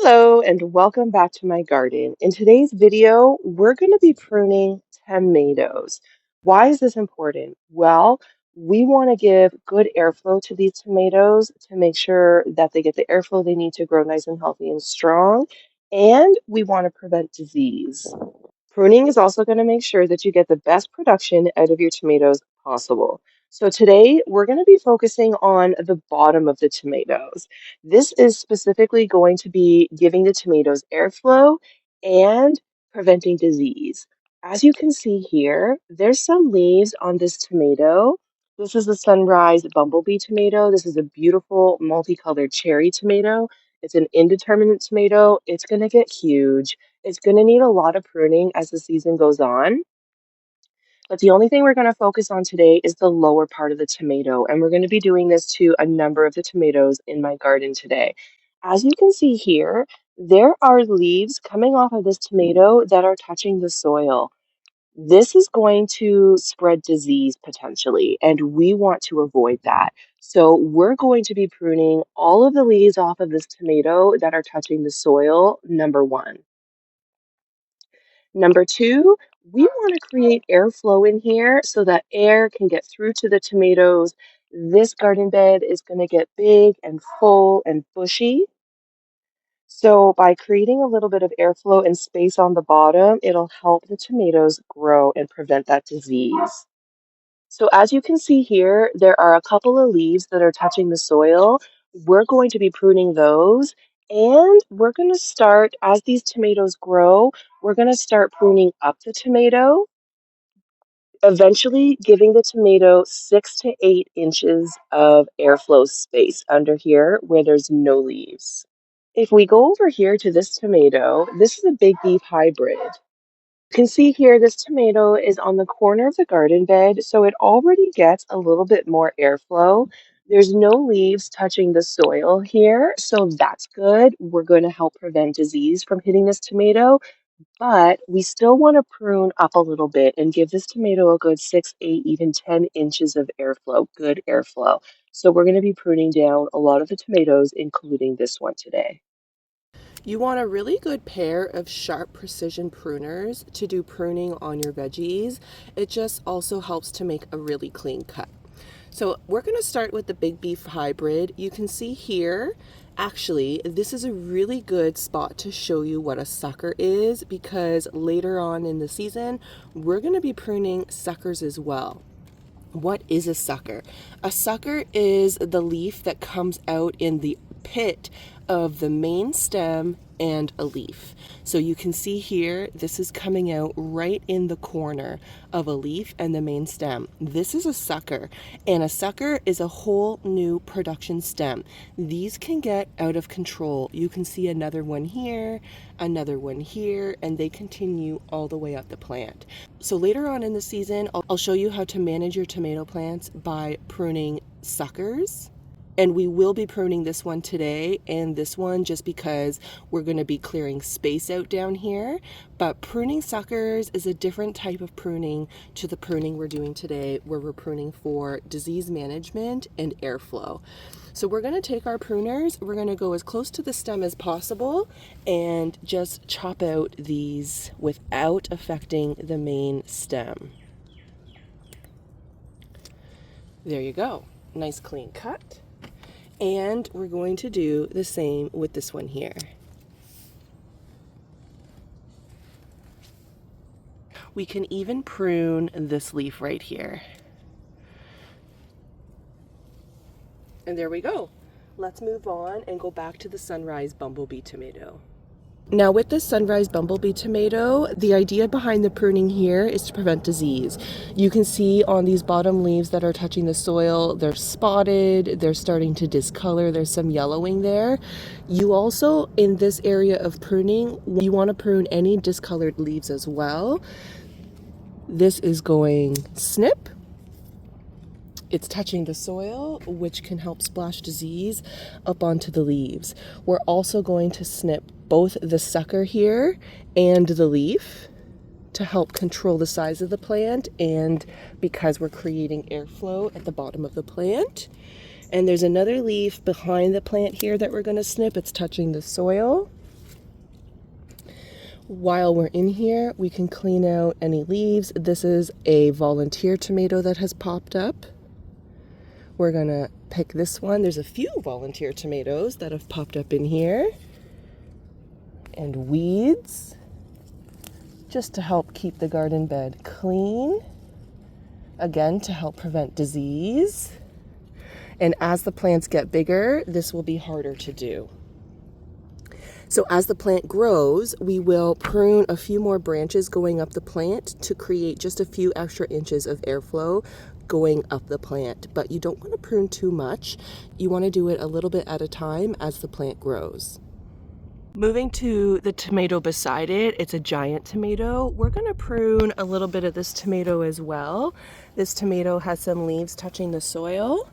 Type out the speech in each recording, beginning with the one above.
Hello and welcome back to my garden. In today's video, we're going to be pruning tomatoes. Why is this important? Well, we want to give good airflow to these tomatoes to make sure that they get the airflow they need to grow nice and healthy and strong, and we want to prevent disease. Pruning is also going to make sure that you get the best production out of your tomatoes possible. So today we're going to be focusing on the bottom of the tomatoes. This is specifically going to be giving the tomatoes airflow and preventing disease. As you can see here, there's some leaves on this tomato. This is the sunrise bumblebee tomato. This is a beautiful multicolored cherry tomato. It's an indeterminate tomato. It's going to get huge. It's going to need a lot of pruning as the season goes on. But the only thing we're going to focus on today is the lower part of the tomato. And we're going to be doing this to a number of the tomatoes in my garden today. As you can see here, there are leaves coming off of this tomato that are touching the soil. This is going to spread disease potentially, and we want to avoid that. So we're going to be pruning all of the leaves off of this tomato that are touching the soil, number one. Number two, we want to create airflow in here so that air can get through to the tomatoes. This garden bed is going to get big and full and bushy. So by creating a little bit of airflow and space on the bottom, it'll help the tomatoes grow and prevent that disease. So as you can see here, there are a couple of leaves that are touching the soil. We're going to be pruning those, and we're going to start, as these tomatoes grow, we're going to start pruning up the tomato, eventually giving the tomato 6 to 8 inches of airflow space under here where there's no leaves. If we go over here to this tomato, this is a big beef hybrid. You can see here this tomato is on the corner of the garden bed, so it already gets a little bit more airflow. There's no leaves touching the soil here, so that's good. We're going to help prevent disease from hitting this tomato, but we still want to prune up a little bit and give this tomato a good 6, 8, even 10 inches of airflow, good airflow. So we're going to be pruning down a lot of the tomatoes, including this one today. You want a really good pair of sharp precision pruners to do pruning on your veggies. It just also helps to make a really clean cut. So we're going to start with the big beef hybrid. You can see here, actually, this is a really good spot to show you what a sucker is because later on in the season, we're going to be pruning suckers as well. What is a sucker? A sucker is the leaf that comes out in the pit of the main stem and a leaf. So you can see here, this is coming out right in the corner of a leaf and the main stem. This is a sucker, and a sucker is a whole new production stem. These can get out of control. You can see another one here, and they continue all the way up the plant. So later on in the season, I'll show you how to manage your tomato plants by pruning suckers. And we will be pruning this one today and this one just because we're going to be clearing space out down here. But pruning suckers is a different type of pruning to the pruning we're doing today, where we're pruning for disease management and airflow. So we're going to take our pruners, we're going to go as close to the stem as possible and just chop out these without affecting the main stem. There you go. Nice clean cut. And we're going to do the same with this one here. We can even prune this leaf right here. And there we go. Let's move on and go back to the sunrise bumblebee tomato. Now with this sunrise bumblebee tomato, the idea behind the pruning here is to prevent disease. You can see on these bottom leaves that are touching the soil, they're spotted, they're starting to discolor, there's some yellowing there. You also, in this area of pruning, you want to prune any discolored leaves as well. This is going snip. It's touching the soil, which can help splash disease up onto the leaves. We're also going to snip both the sucker here and the leaf to help control the size of the plant, and because we're creating airflow at the bottom of the plant. And there's another leaf behind the plant here that we're going to snip. It's touching the soil. While we're in here, we can clean out any leaves. This is a volunteer tomato that has popped up. We're gonna pick this one. There's a few volunteer tomatoes that have popped up in here. And weeds, just to help keep the garden bed clean. Again, to help prevent disease. And as the plants get bigger, this will be harder to do. So as the plant grows, we will prune a few more branches going up the plant to create just a few extra inches of airflow going up the plant. But you don't want to prune too much. You want to do it a little bit at a time as the plant grows. Moving to the tomato beside it, it's a giant tomato. We're going to prune a little bit of this tomato as well. This tomato has some leaves touching the soil.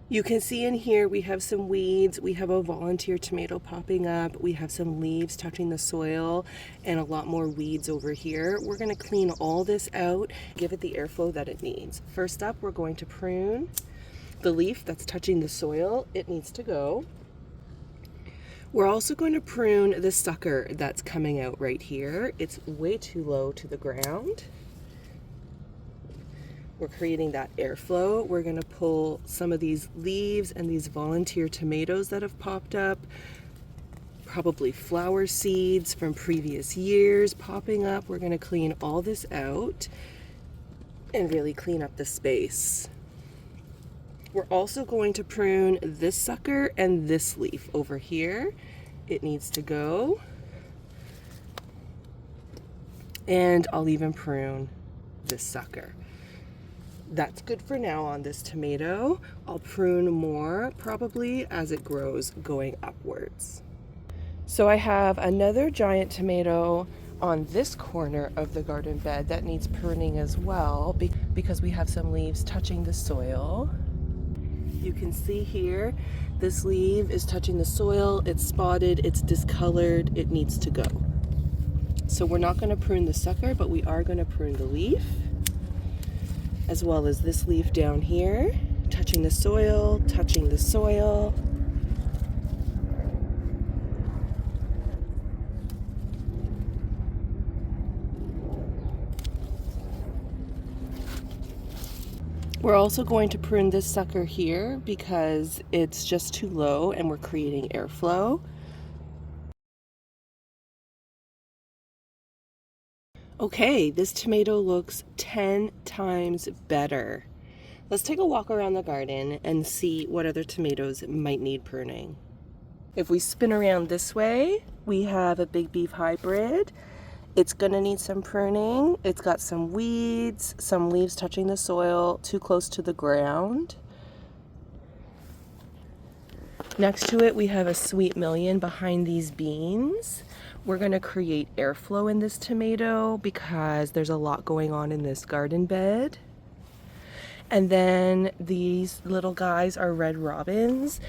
You can see in here we have some weeds, we have a volunteer tomato popping up, we have some leaves touching the soil, and a lot more weeds over here. We're going to clean all this out, give it the airflow that it needs. First up, we're going to prune the leaf that's touching the soil. It needs to go. We're also going to prune the sucker that's coming out right here. It's way too low to the ground. We're creating that airflow. We're going to pull some of these leaves and these volunteer tomatoes that have popped up, probably flower seeds from previous years popping up. We're going to clean all this out and really clean up the space. We're also going to prune this sucker and this leaf over here. It needs to go. And I'll even prune this sucker. That's good for now on this tomato. I'll prune more probably as it grows going upwards. So I have another giant tomato on this corner of the garden bed that needs pruning as well because we have some leaves touching the soil. You can see here, this leaf is touching the soil, it's spotted, it's discolored, it needs to go. So we're not going to prune the sucker, but we are going to prune the leaf, as well as this leaf down here, touching the soil, touching the soil. We're also going to prune this sucker here because it's just too low and we're creating airflow. Okay, this tomato looks 10 times better. Let's take a walk around the garden and see what other tomatoes might need pruning. If we spin around this way, we have a big beef hybrid. It's gonna need some pruning. It's got some weeds, some leaves touching the soil, too close to the ground. Next to it, we have a sweet million behind these beans. We're gonna create airflow in this tomato because there's a lot going on in this garden bed. And then these little guys are red robins.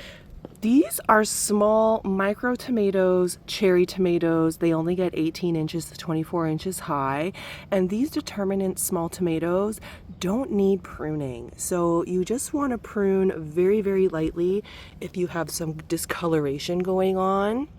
These are small micro tomatoes, cherry tomatoes. They only get 18 inches to 24 inches high. And these determinate small tomatoes don't need pruning. So you just want to prune very, very lightly if you have some discoloration going on.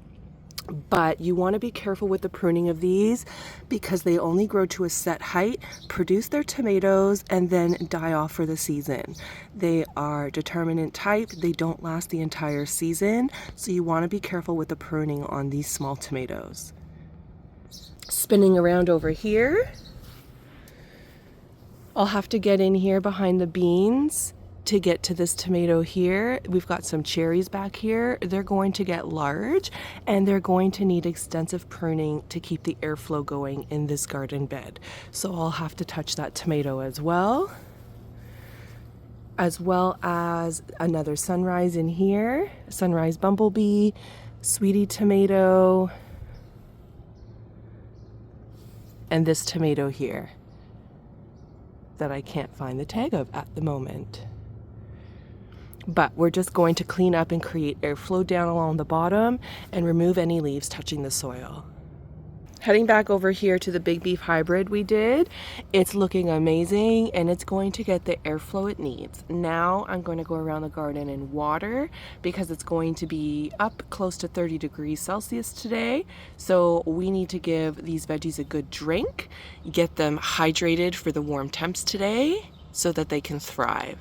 But you want to be careful with the pruning of these because they only grow to a set height, produce their tomatoes, and then die off for the season. They are determinate type. They don't last the entire season. So you want to be careful with the pruning on these small tomatoes. Spinning around over here, I'll have to get in here behind the beans to get to this tomato here. We've got some cherries back here. They're going to get large and they're going to need extensive pruning to keep the airflow going in this garden bed. So I'll have to touch that tomato as well as another sunrise in here, sunrise bumblebee, sweetie tomato, and this tomato here that I can't find the tag of at the moment. But we're just going to clean up and create airflow down along the bottom and remove any leaves touching the soil. Heading back over here to the big beef hybrid we did, it's looking amazing and it's going to get the airflow it needs. Now I'm going to go around the garden and water because it's going to be up close to 30 degrees Celsius today. So we need to give these veggies a good drink, get them hydrated for the warm temps today so that they can thrive.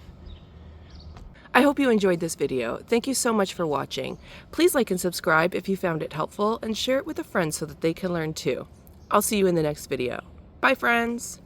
I hope you enjoyed this video. Thank you so much for watching. Please like and subscribe if you found it helpful and share it with a friend so that they can learn too. I'll see you in the next video. Bye friends!